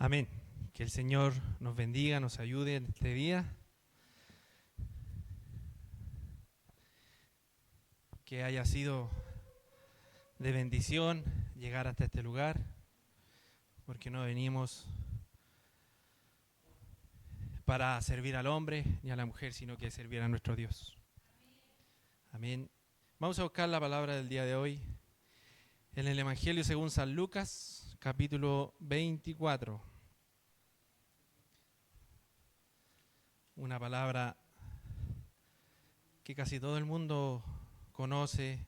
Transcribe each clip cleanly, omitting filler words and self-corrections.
Amén. Que el Señor nos bendiga, nos ayude en este día. Que haya sido de bendición llegar hasta este lugar, porque no venimos para servir al hombre ni a la mujer, sino que servir a nuestro Dios. Amén. Vamos a buscar la palabra del día de hoy en el Evangelio según San Lucas, capítulo 24. Una palabra que casi todo el mundo conoce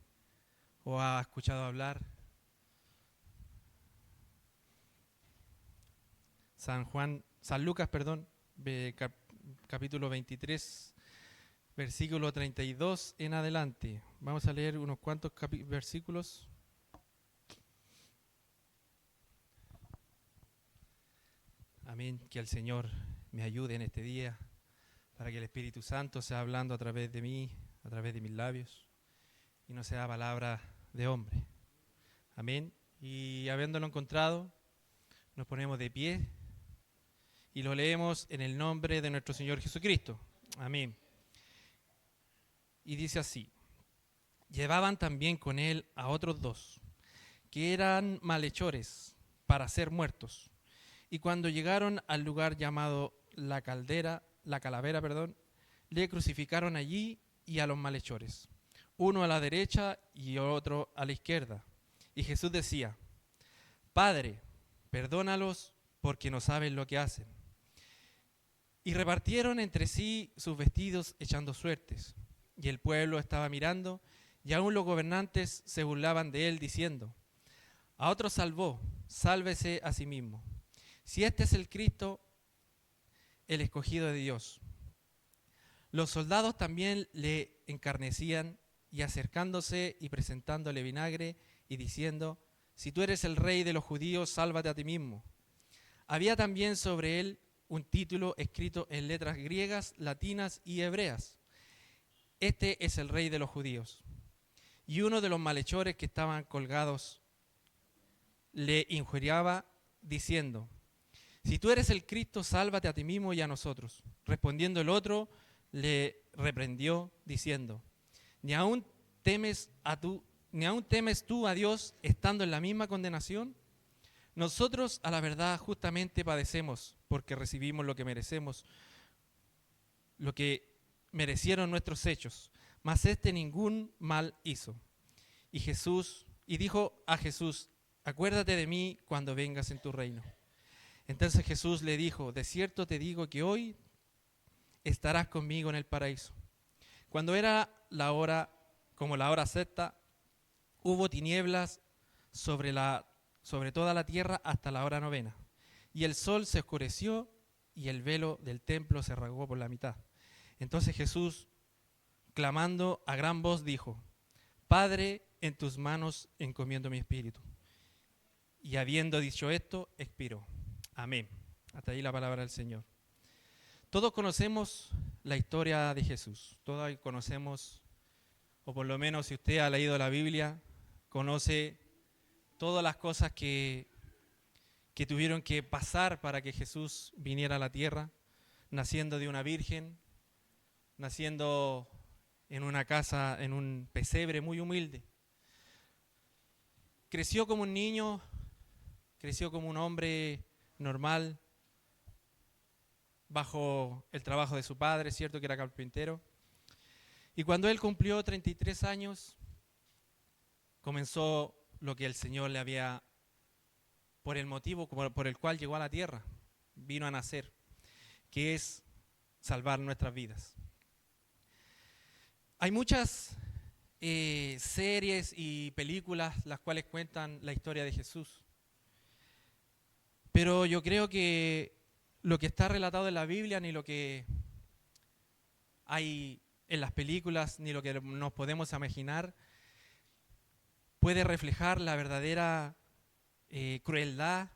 o ha escuchado hablar. San Lucas, capítulo 23, versículo 32 en adelante. Vamos a leer unos cuantos versículos. Amén. Que el Señor me ayude en este día para que el Espíritu Santo sea hablando a través de mí, a través de mis labios, y no sea palabra de hombre. Amén. Y habiéndolo encontrado, nos ponemos de pie y lo leemos en el nombre de nuestro Señor Jesucristo. Amén. Y dice así: llevaban también con él a otros dos, que eran malhechores, para ser muertos. Y cuando llegaron al lugar llamado la calavera, le crucificaron allí y a los malhechores, uno a la derecha y otro a la izquierda. Y Jesús decía: Padre, perdónalos, porque no saben lo que hacen. Y repartieron entre sí sus vestidos echando suertes. Y el pueblo estaba mirando, y aún los gobernantes se burlaban de él, diciendo: a otro salvó, sálvese a sí mismo. Si este es el Cristo, el escogido de Dios. Los soldados también le encarnecían, y acercándose y presentándole vinagre y diciendo: si tú eres el rey de los judíos, sálvate a ti mismo. Había también sobre él un título escrito en letras griegas, latinas y hebreas: este es el rey de los judíos. Y uno de los malhechores que estaban colgados le injuriaba diciendo: si tú eres el Cristo, sálvate a ti mismo y a nosotros. Respondiendo el otro, le reprendió diciendo: ¿Ni aún temes tú a Dios estando en la misma condenación? Nosotros a la verdad justamente padecemos, porque recibimos lo que merecemos, lo que merecieron nuestros hechos, mas este ningún mal hizo. Y dijo a Jesús: acuérdate de mí cuando vengas en tu reino. Entonces Jesús le dijo: de cierto te digo que hoy estarás conmigo en el paraíso. Cuando era la hora, como la hora sexta, hubo tinieblas sobre toda la tierra hasta la hora novena. Y el sol se oscureció y el velo del templo se rasgó por la mitad. Entonces Jesús, clamando a gran voz, dijo: Padre, en tus manos encomiendo mi espíritu. Y habiendo dicho esto, expiró. Amén. Hasta ahí la palabra del Señor. Todos conocemos la historia de Jesús. Todos conocemos, o por lo menos si usted ha leído la Biblia, conoce todas las cosas que tuvieron que pasar para que Jesús viniera a la tierra, naciendo de una virgen, naciendo en una casa, en un pesebre muy humilde. Creció como un niño, creció como un hombre normal, bajo el trabajo de su padre, cierto que era carpintero. Y cuando él cumplió 33 años, comenzó lo que el Señor le había, por el motivo por el cual llegó a la tierra, vino a nacer, que es salvar nuestras vidas. Hay muchas series y películas las cuales cuentan la historia de Jesús. Pero yo creo que lo que está relatado en la Biblia, ni lo que hay en las películas, ni lo que nos podemos imaginar, puede reflejar la verdadera crueldad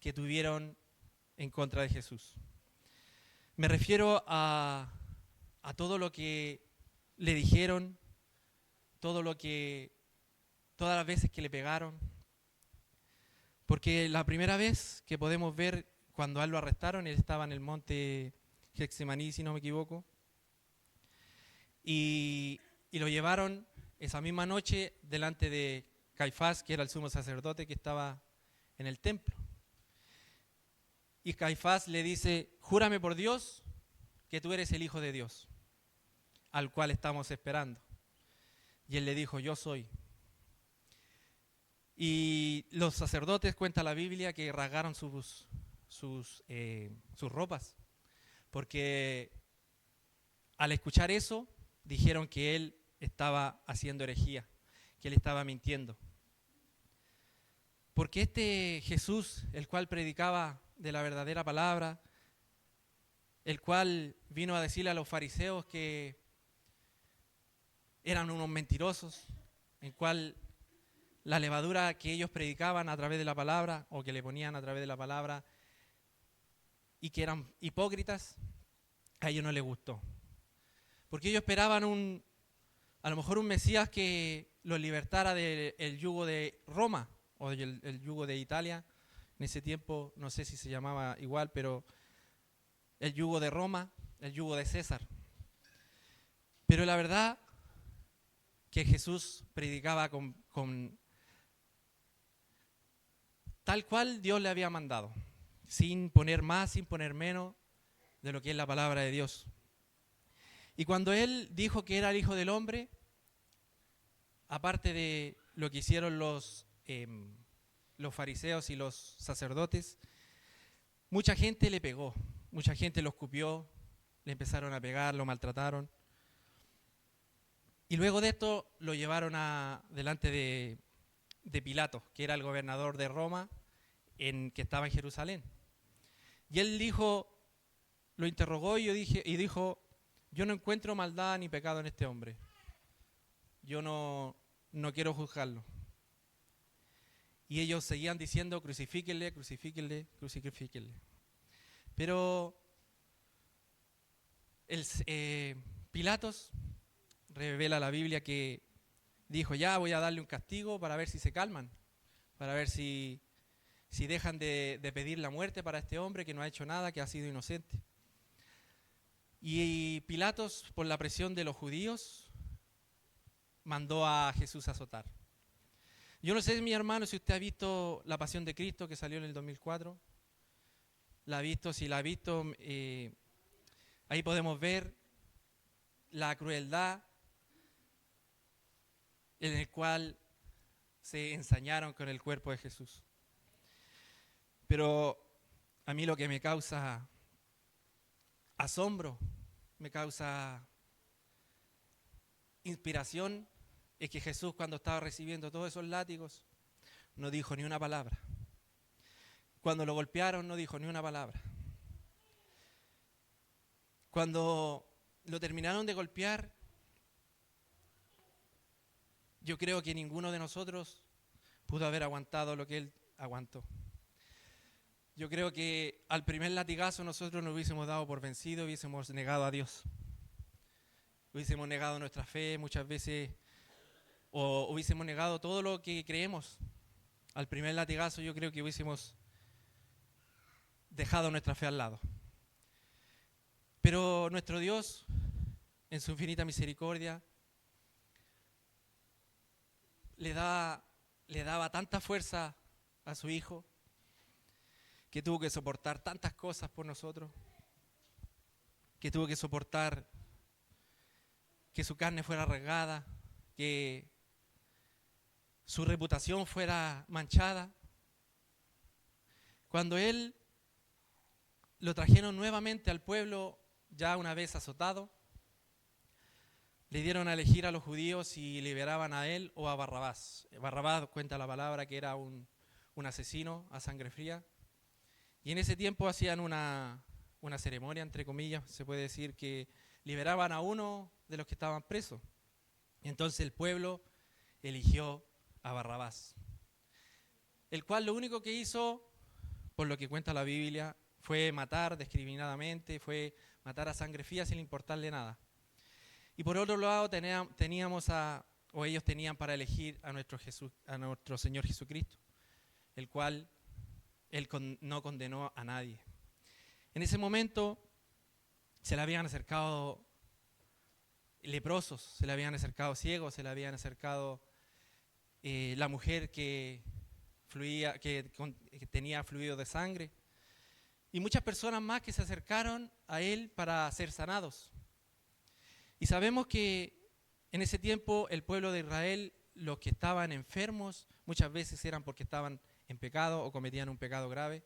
que tuvieron en contra de Jesús. Me refiero a todo lo que le dijeron, todas las veces que le pegaron, Porque la primera vez que podemos ver cuando a él lo arrestaron, él estaba en el monte Getsemaní, si no me equivoco, y lo llevaron esa misma noche delante de Caifás, que era el sumo sacerdote que estaba en el templo. Y Caifás le dice, júrame por Dios que tú eres el Hijo de Dios, al cual estamos esperando. Y él le dijo, yo soy. Y los sacerdotes, cuenta la Biblia, que rasgaron sus ropas, porque al escuchar eso, dijeron que él estaba haciendo herejía, que él estaba mintiendo. Porque este Jesús, el cual predicaba de la verdadera palabra, el cual vino a decirle a los fariseos que eran unos mentirosos, el cual la levadura que ellos predicaban a través de la palabra, o que le ponían a través de la palabra, y que eran hipócritas, a ellos no les gustó. Porque ellos esperaban a lo mejor un Mesías que los libertara del yugo de Roma, o el yugo de Italia. En ese tiempo, no sé si se llamaba igual, pero el yugo de Roma, el yugo de César. Pero la verdad que Jesús predicaba con tal cual Dios le había mandado, sin poner más, sin poner menos de lo que es la palabra de Dios. Y cuando él dijo que era el Hijo del Hombre, aparte de lo que hicieron los fariseos y los sacerdotes, mucha gente le pegó, mucha gente lo escupió, le empezaron a pegar, lo maltrataron. Y luego de esto lo llevaron delante de Pilato, que era el gobernador de Roma, que estaba en Jerusalén. Y él lo interrogó y dijo, yo no encuentro maldad ni pecado en este hombre. Yo no quiero juzgarlo. Y ellos seguían diciendo, crucifíquenle, crucifíquenle, crucifíquenle. Pero Pilatos revela la Biblia que dijo, ya voy a darle un castigo para ver si se calman, para ver si dejan de pedir la muerte para este hombre que no ha hecho nada, que ha sido inocente. Y Pilatos, por la presión de los judíos, mandó a Jesús a azotar. Yo no sé, mi hermano, si usted ha visto La Pasión de Cristo, que salió en el 2004. La ha visto, si la ha visto, ahí podemos ver la crueldad en el cual se ensañaron con el cuerpo de Jesús. Pero a mí lo que me causa asombro, me causa inspiración, es que Jesús, cuando estaba recibiendo todos esos látigos, no dijo ni una palabra. Cuando lo golpearon, no dijo ni una palabra. Cuando lo terminaron de golpear, yo creo que ninguno de nosotros pudo haber aguantado lo que él aguantó. Yo creo que al primer latigazo nosotros nos hubiésemos dado por vencido, hubiésemos negado a Dios. Hubiésemos negado nuestra fe muchas veces, o hubiésemos negado todo lo que creemos. Al primer latigazo yo creo que hubiésemos dejado nuestra fe al lado. Pero nuestro Dios, en su infinita misericordia, le daba tanta fuerza a su Hijo, que tuvo que soportar tantas cosas por nosotros, que tuvo que soportar que su carne fuera rasgada, que su reputación fuera manchada. Cuando él lo trajeron nuevamente al pueblo, ya una vez azotado, le dieron a elegir a los judíos si liberaban a él o a Barrabás. Barrabás, cuenta la palabra, que era un asesino a sangre fría. Y en ese tiempo hacían una ceremonia, entre comillas, se puede decir, que liberaban a uno de los que estaban presos. Y entonces el pueblo eligió a Barrabás, el cual lo único que hizo, por lo que cuenta la Biblia, fue matar discriminadamente, fue matar a sangre fría sin importarle nada. Y por otro lado ellos tenían para elegir a nuestro Señor Jesucristo, el cual Él no condenó a nadie. En ese momento se le habían acercado leprosos, se le habían acercado ciegos, se le habían acercado la mujer que tenía fluido de sangre, y muchas personas más que se acercaron a él para ser sanados. Y sabemos que en ese tiempo el pueblo de Israel, los que estaban enfermos, muchas veces eran porque estaban en pecado o cometían un pecado grave.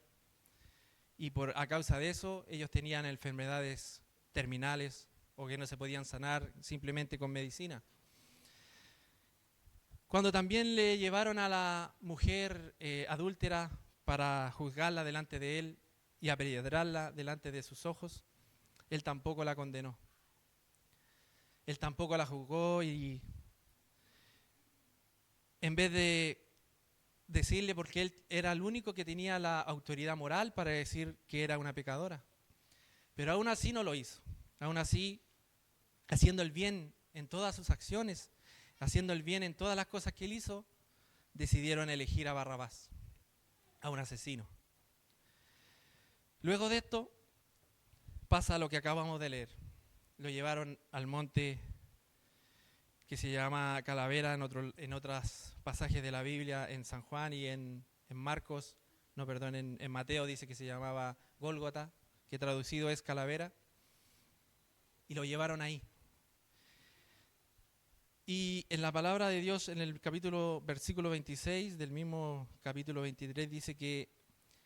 Y a causa de eso ellos tenían enfermedades terminales o que no se podían sanar simplemente con medicina. Cuando también le llevaron a la mujer adúltera para juzgarla delante de él y apedrearla delante de sus ojos, él tampoco la condenó. Él tampoco la juzgó, y en vez de decirle, porque él era el único que tenía la autoridad moral para decir que era una pecadora, pero aún así no lo hizo. Aún así, haciendo el bien en todas sus acciones, haciendo el bien en todas las cosas que él hizo, decidieron elegir a Barrabás, a un asesino. Luego de esto pasa lo que acabamos de leer. Lo llevaron al monte que se llama Calavera en otros pasajes de la Biblia, en San Juan y en Marcos, en Mateo dice que se llamaba Gólgota, que traducido es Calavera, y lo llevaron ahí. Y en la palabra de Dios, en el versículo 26 del mismo capítulo 23, dice que,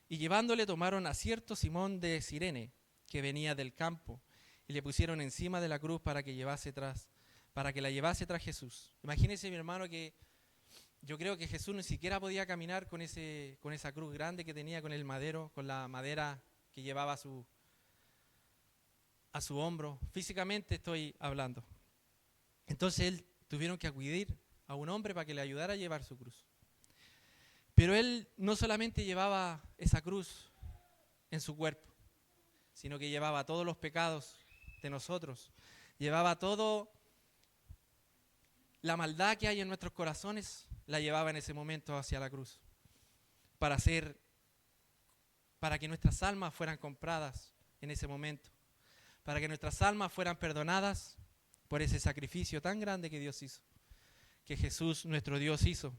y llevándole tomaron a cierto Simón de Cirene, que venía del campo, y le pusieron encima de la cruz para que la llevase tras Jesús. Imagínense, mi hermano, que yo creo que Jesús ni siquiera podía caminar con esa cruz grande que tenía, con el madero, con la madera que llevaba a su hombro. Físicamente estoy hablando. Entonces él tuvieron que acudir a un hombre para que le ayudara a llevar su cruz. Pero él no solamente llevaba esa cruz en su cuerpo, sino que llevaba todos los pecados de nosotros, llevaba toda la maldad que hay en nuestros corazones, la llevaba en ese momento hacia la cruz, para que nuestras almas fueran compradas en ese momento, para que nuestras almas fueran perdonadas por ese sacrificio tan grande que Dios hizo, que Jesús nuestro Dios hizo.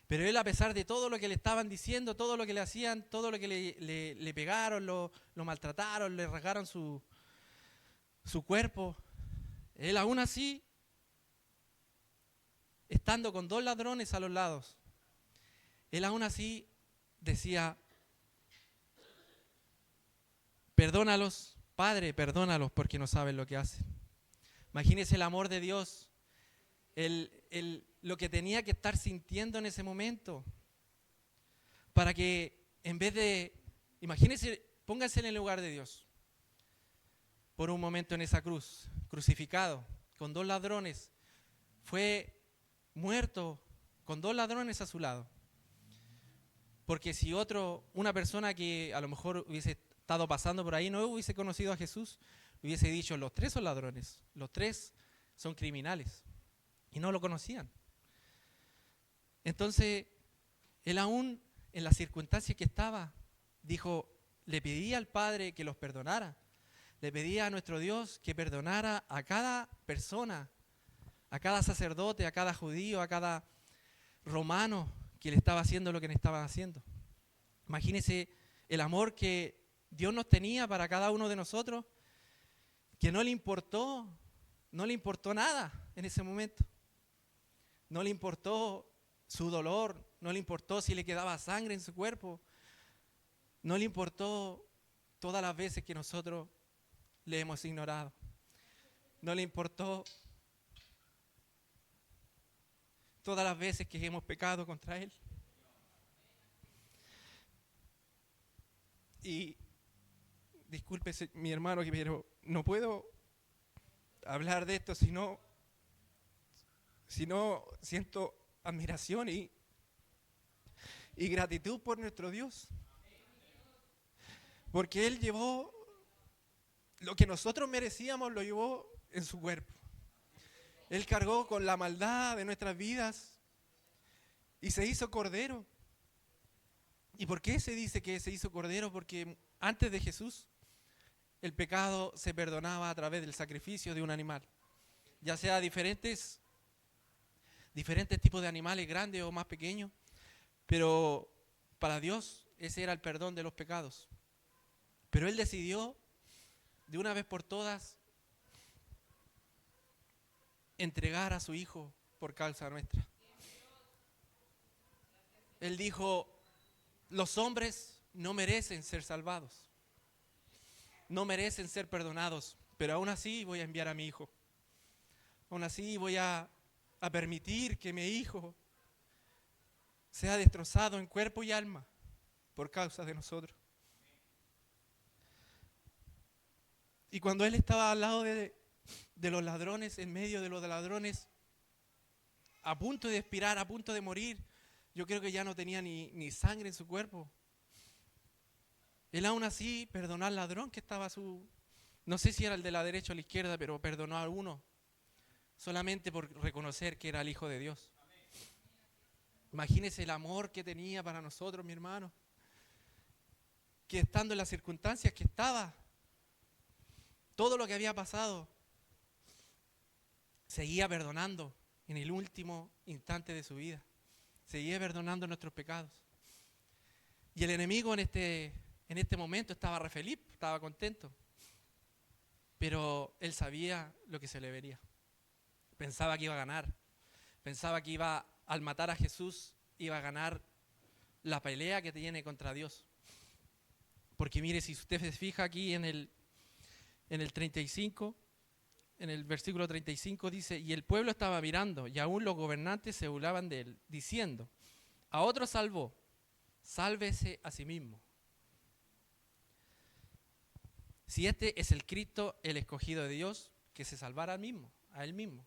Pero él, a pesar de todo lo que le estaban diciendo, todo lo que le hacían, todo lo que le pegaron, lo maltrataron, le rasgaron su cuerpo, él aún así, estando con 2 ladrones a los lados, él aún así decía: perdónalos, Padre, perdónalos porque no saben lo que hacen. Imagínense el amor de Dios, lo que tenía que estar sintiendo en ese momento, para que en vez de, imagínense, pónganse en el lugar de Dios, por un momento en esa cruz, crucificado, con 2 ladrones, fue muerto con 2 ladrones a su lado. Porque si una persona que a lo mejor hubiese estado pasando por ahí no hubiese conocido a Jesús, hubiese dicho: los 3 son ladrones, los 3 son criminales, y no lo conocían. Entonces, él aún en las circunstancias que estaba, le pedía al Padre que los perdonara, le pedía a nuestro Dios que perdonara a cada persona, a cada sacerdote, a cada judío, a cada romano que le estaba haciendo lo que le estaban haciendo. Imagínense el amor que Dios nos tenía para cada uno de nosotros, que no le importó nada en ese momento. No le importó su dolor, no le importó si le quedaba sangre en su cuerpo, no le importó todas las veces que nosotros le hemos ignorado, no le importó todas las veces que hemos pecado contra Él. Y disculpe, mi hermano, pero no puedo hablar de esto si no siento admiración y gratitud por nuestro Dios. Porque Él llevó lo que nosotros merecíamos, lo llevó en su cuerpo. Él cargó con la maldad de nuestras vidas y se hizo cordero. ¿Y por qué se dice que se hizo cordero? Porque antes de Jesús el pecado se perdonaba a través del sacrificio de un animal, ya sea diferentes tipos de animales, grandes o más pequeños, pero para Dios ese era el perdón de los pecados. Pero Él decidió de una vez por todas entregar a su Hijo por causa nuestra. Él dijo, los hombres no merecen ser salvados, no merecen ser perdonados, pero aún así voy a enviar a mi Hijo. Aún así voy a permitir que mi Hijo sea destrozado en cuerpo y alma por causa de nosotros. Y cuando Él estaba al lado de los ladrones, en medio de los ladrones, a punto de expirar, a punto de morir, yo creo que ya no tenía ni sangre en su cuerpo. Él aún así perdonó al ladrón que estaba no sé si era el de la derecha o la izquierda, pero perdonó a uno, solamente por reconocer que era el Hijo de Dios. Imagínese el amor que tenía para nosotros, mi hermano, que estando en las circunstancias que estaba, todo lo que había pasado, seguía perdonando en el último instante de su vida. Seguía perdonando nuestros pecados. Y el enemigo en este momento estaba re feliz, estaba contento. Pero él sabía lo que se le venía. Pensaba que iba a ganar. Pensaba que al matar a Jesús, iba a ganar la pelea que tiene contra Dios. Porque mire, si usted se fija aquí en el 35, en el versículo 35 dice, y el pueblo estaba mirando, y aún los gobernantes se burlaban de él, diciendo, a otro salvó, sálvese a sí mismo. Si este es el Cristo, el escogido de Dios, que se salvara a él mismo.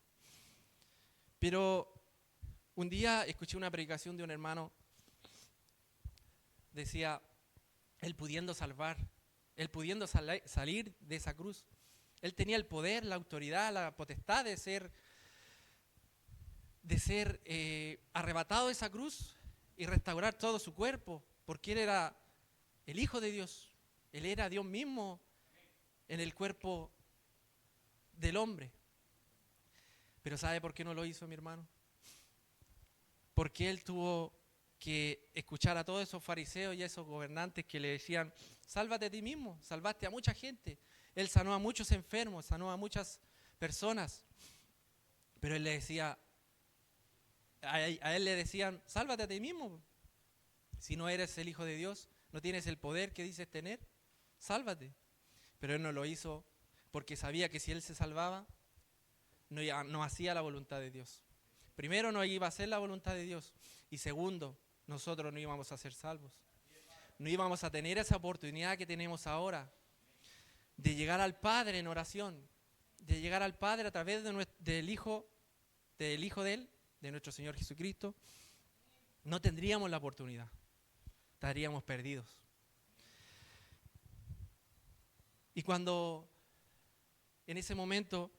Pero un día escuché una predicación de un hermano, decía, él pudiendo salir de esa cruz, él tenía el poder, la autoridad, la potestad de ser arrebatado de esa cruz y restaurar todo su cuerpo, porque él era el Hijo de Dios, él era Dios mismo en el cuerpo del hombre. Pero ¿sabe por qué no lo hizo, mi hermano? Porque él tuvo que escuchar a todos esos fariseos y a esos gobernantes que le decían, sálvate a ti mismo, salvaste a mucha gente. Él sanó a muchos enfermos, sanó a muchas personas. Pero él le decía, a él le decían, sálvate a ti mismo. Si no eres el Hijo de Dios, no tienes el poder que dices tener, sálvate. Pero él no lo hizo porque sabía que si él se salvaba, no hacía la voluntad de Dios. Primero, no iba a hacer la voluntad de Dios. Y segundo, nosotros no íbamos a ser salvos. No íbamos a tener esa oportunidad que tenemos ahora de llegar al Padre en oración, de llegar al Padre a través del Hijo de Él, de nuestro Señor Jesucristo. No tendríamos la oportunidad, estaríamos perdidos. Y cuando en ese momento,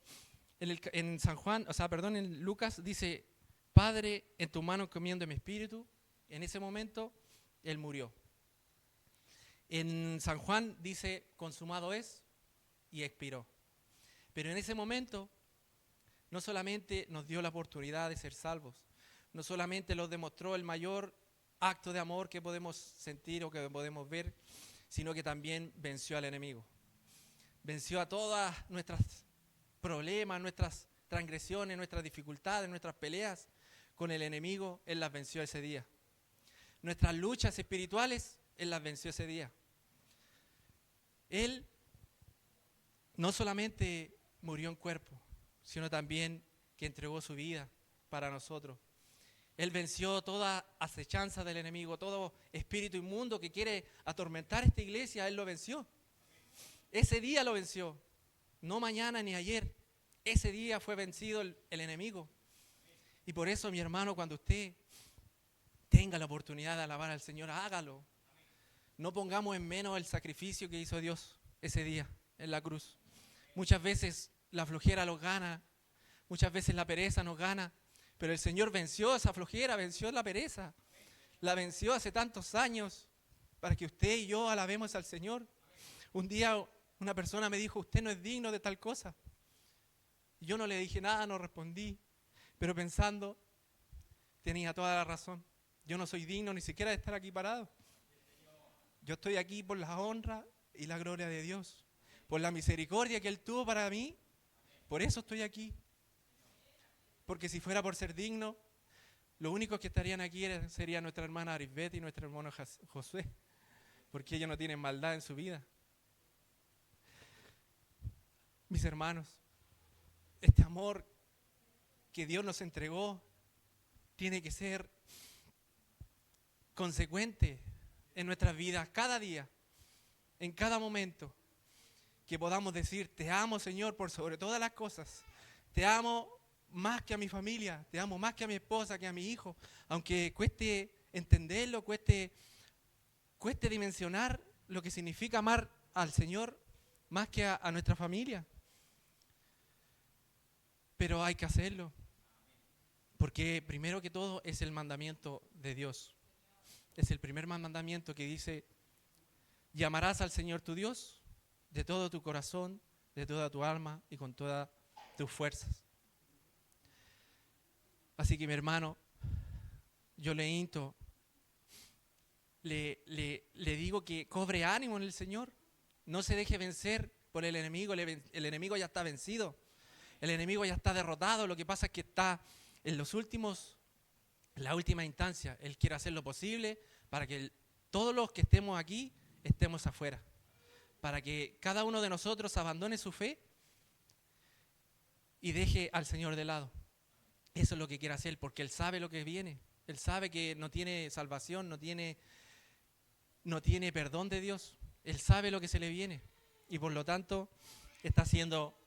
en Lucas dice, Padre, en tu mano encomiendo mi espíritu, en ese momento Él murió. En San Juan dice, consumado es, y expiró. Pero en ese momento, no solamente nos dio la oportunidad de ser salvos, no solamente nos demostró el mayor acto de amor que podemos sentir o que podemos ver, sino que también venció al enemigo. Venció a todas nuestras problemas, nuestras transgresiones, nuestras dificultades, nuestras peleas con el enemigo. Él las venció ese día. Nuestras luchas espirituales, Él las venció ese día. Él no solamente murió en cuerpo, sino también que entregó su vida para nosotros. Él venció toda acechanza del enemigo, todo espíritu inmundo que quiere atormentar esta iglesia, Él lo venció. Ese día lo venció, no mañana ni ayer. Ese día fue vencido el enemigo. Y por eso, mi hermano, cuando usted tenga la oportunidad de alabar al Señor, hágalo. No pongamos en menos el sacrificio que hizo Dios ese día en la cruz. Muchas veces la flojera nos gana, muchas veces la pereza nos gana, pero el Señor venció esa flojera, venció la pereza, la venció hace tantos años para que usted y yo alabemos al Señor. Un día una persona me dijo, usted no es digno de tal cosa. Yo no le dije nada, no respondí, pero pensando, tenía toda la razón. Yo no soy digno ni siquiera de estar aquí parado. Yo estoy aquí por la honra y la gloria de Dios, por la misericordia que Él tuvo para mí. Por eso estoy aquí. Porque si fuera por ser digno, los únicos que estarían aquí serían nuestra hermana Arisbet y nuestro hermano Josué, porque ellos no tienen maldad en su vida. Mis hermanos, este amor que Dios nos entregó tiene que ser consecuente en nuestras vidas cada día, en cada momento, que podamos decir, te amo, Señor, por sobre todas las cosas. Te amo más que a mi familia, te amo más que a mi esposa, que a mi hijo, aunque cueste entenderlo, cueste dimensionar lo que significa amar al Señor más que a nuestra familia. Pero hay que hacerlo, porque primero que todo es el mandamiento de Dios. Es el primer mandamiento que dice, y amarás al Señor tu Dios de todo tu corazón, de toda tu alma y con todas tus fuerzas. Así que mi hermano, yo le insto, le digo que cobre ánimo en el Señor. No se deje vencer por el enemigo. El enemigo ya está vencido. El enemigo ya está derrotado. Lo que pasa es que está en la última instancia. Él quiere hacer lo posible para que todos los que estemos aquí estemos afuera. Para que cada uno de nosotros abandone su fe y deje al Señor de lado. Eso es lo que quiere hacer, porque Él sabe lo que viene. Él sabe que no tiene salvación, no tiene perdón de Dios. Él sabe lo que se le viene. Y por lo tanto, está haciendo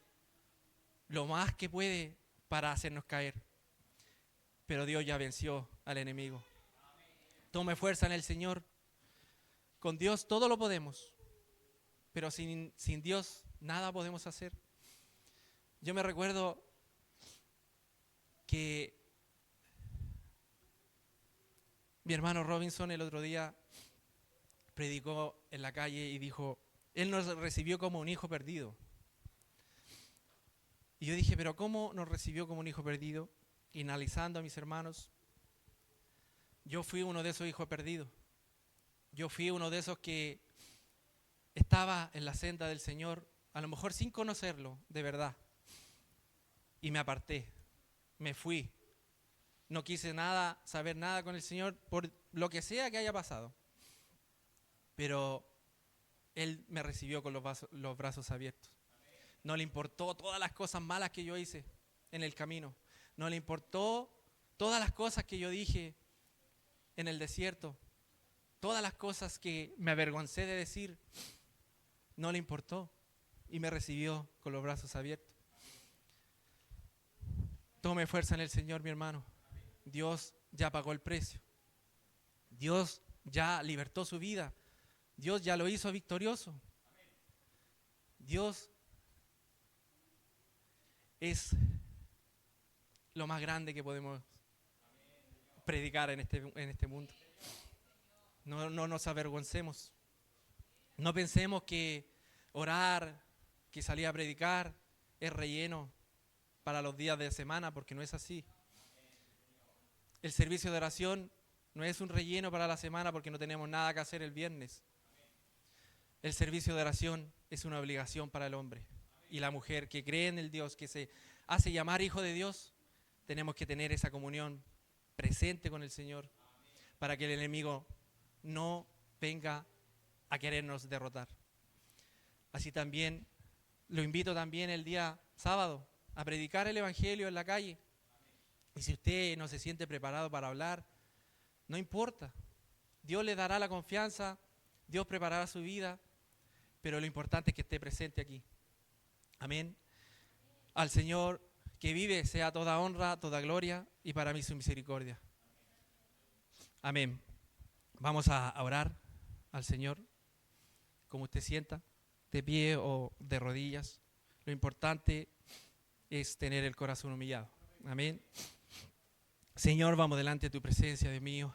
lo más que puede para hacernos caer. Pero Dios ya venció al enemigo. Tome fuerza en el Señor. Con Dios todo lo podemos. Pero sin Dios nada podemos hacer. Yo me recuerdo que mi hermano Robinson el otro día predicó en la calle y dijo, Él nos recibió como un hijo perdido. Y yo dije, pero ¿cómo nos recibió como un hijo perdido? Y analizando a mis hermanos, yo fui uno de esos hijos perdidos. Yo fui uno de esos que estaba en la senda del Señor, a lo mejor sin conocerlo de verdad. Y me aparté, me fui. No quise saber nada con el Señor por lo que sea que haya pasado. Pero Él me recibió con los brazos abiertos. No le importó todas las cosas malas que yo hice en el camino. No le importó todas las cosas que yo dije en el desierto. Todas las cosas que me avergoncé de decir. No le importó. Y me recibió con los brazos abiertos. Tome fuerza en el Señor, mi hermano. Dios ya pagó el precio. Dios ya libertó su vida. Dios ya lo hizo victorioso. Dios es lo más grande que podemos predicar en este mundo. No nos avergoncemos. No pensemos que orar, que salir a predicar es relleno para los días de semana, porque no es así. El servicio de oración no es un relleno para la semana porque no tenemos nada que hacer el viernes. El servicio de oración es una obligación para el hombre y la mujer que cree en el Dios, que se hace llamar hijo de Dios. Tenemos que tener esa comunión presente con el Señor para que el enemigo no venga a querernos derrotar. Así también, lo invito también el día sábado a predicar el Evangelio en la calle. Y si usted no se siente preparado para hablar, no importa. Dios le dará la confianza, Dios preparará su vida, pero lo importante es que esté presente aquí. Amén. Al Señor que vive sea toda honra, toda gloria y para mí su misericordia. Amén. Vamos a orar al Señor, como usted sienta, de pie o de rodillas. Lo importante es tener el corazón humillado. Amén. Señor, vamos delante de tu presencia, Dios mío.